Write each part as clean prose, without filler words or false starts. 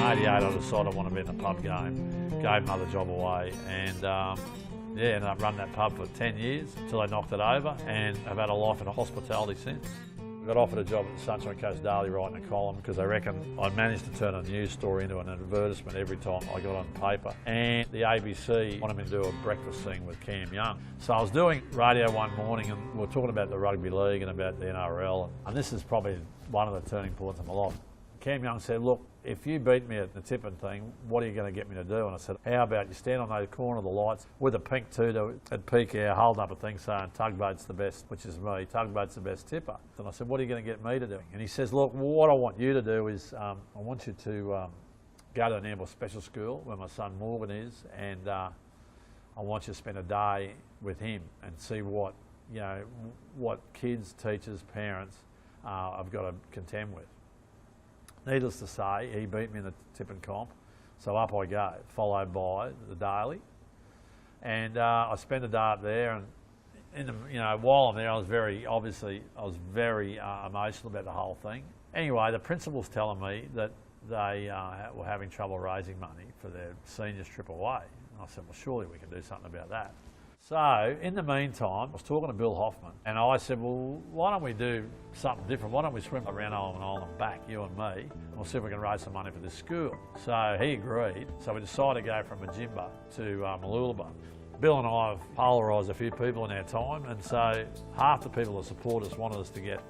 '88 I decided I want to be in the pub game, gave another job away, and yeah, ended up running that pub for 10 years until they knocked it over, and I've had a life in hospitality since. I got offered a job at the Sunshine Coast Daily writing a column because I reckon I managed to turn a news story into an advertisement every time I got on paper. And the ABC wanted me to do a breakfast thing with Cam Young. So I was doing radio one morning and we were talking about the rugby league and about the NRL. And this is probably one of the turning points of my life. Cam Young said, look, if you beat me at the tipping thing, what are you going to get me to do? And I said, how about you stand on the corner of the lights with a pink tutor at peak hour, holding up a thing saying Tugboat's the best, which is me, Tugboat's the best tipper. And I said, what are you going to get me to do? And he says, look, what I want you to do is I want you to go to an Amble special school where my son Morgan is, and I want you to spend a day with him and see what, you know, what kids, teachers, parents I've got to contend with. Needless to say, he beat me in the tipping comp, so up I go, followed by the daily. And I spent a day up there, and while I'm there, I was very emotional about the whole thing. Anyway, the principal's telling me that they were having trouble raising money for their seniors trip away. And I said, well, surely we can do something about that. So, in the meantime, I was talking to Bill Hoffman, and I said, well, why don't we do something different? Why don't we swim around Owen Island back, you and me, and we'll see if we can raise some money for this school. So he agreed. So we decided to go from Majimba to Mooloolaba. Bill and I have polarised a few people in our time, and so half the people that support us wanted us to get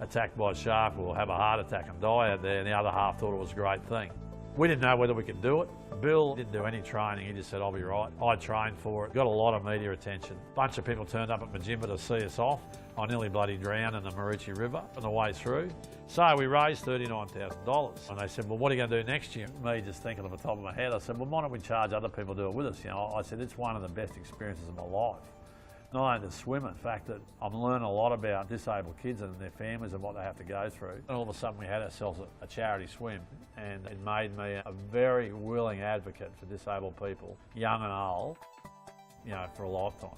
attacked by a shark or have a heart attack and die out there, and the other half thought it was a great thing. We didn't know whether we could do it. Bill didn't do any training, he just said, I'll be right. I trained for it, got a lot of media attention. A bunch of people turned up at Majimba to see us off. I nearly bloody drowned in the Maroochy River on the way through. So we raised $39,000. And they said, well, what are you going to do next year? Me just thinking off the top of my head, I said, well, why don't we charge other people to do it with us? You know, I said, it's one of the best experiences of my life. Not only the swim, in fact, that I'm learning a lot about disabled kids and their families and what they have to go through. And all of a sudden we had ourselves a charity swim, and it made me a very willing advocate for disabled people, young and old, you know, for a lifetime.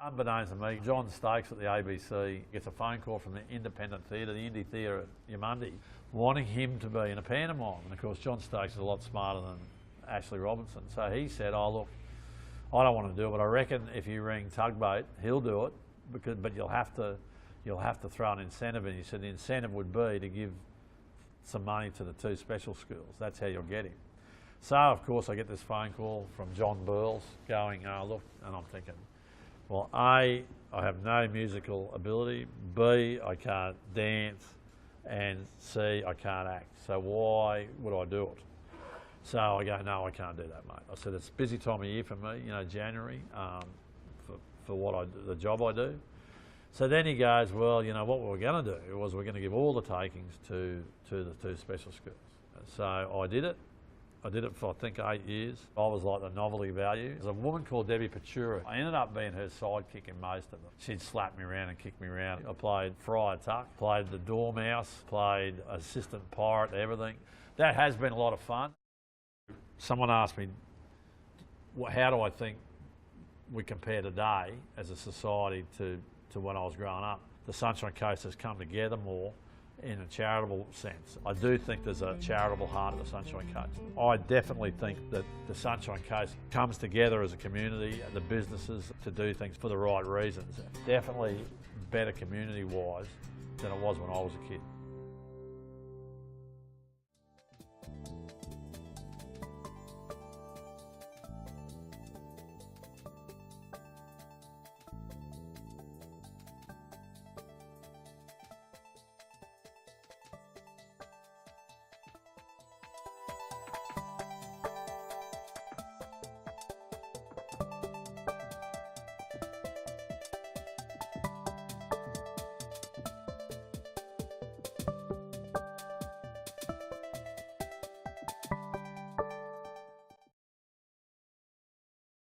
Unbeknownst to me, John Stokes at the ABC gets a phone call from the independent theatre, the Indie Theatre at Yamundi, wanting him to be in a pantomime. And of course, John Stokes is a lot smarter than Ashley Robinson. So he said, oh look, I don't want to do it, but I reckon if you ring Tugboat, he'll do it, but you'll have to throw an incentive in. He said the incentive would be to give some money to the two special schools. That's how you'll get him. So of course I get this phone call from John Burles going, oh look, and I'm thinking, well, A, I have no musical ability, B, I can't dance, and C, I can't act. So why would I do it? So I go, no, I can't do that, mate. I said, it's a busy time of year for me, you know, January, for what I do, the job I do. So then he goes, well, you know, what we're going to do was we're going to give all the takings to the two special schools. So I did it. I did it for, I think, 8 years. I was like the novelty value. There's a woman called Debbie Patura. I ended up being her sidekick in most of them. She'd slap me around and kick me around. I played Friar Tuck, played the Dormouse, played assistant pirate, everything. That has been a lot of fun. Someone asked me, how do I think we compare today as a society to when I was growing up? The Sunshine Coast has come together more in a charitable sense. I do think there's a charitable heart of the Sunshine Coast. I definitely think that the Sunshine Coast comes together as a community, the businesses, to do things for the right reasons. Definitely better community-wise than it was when I was a kid.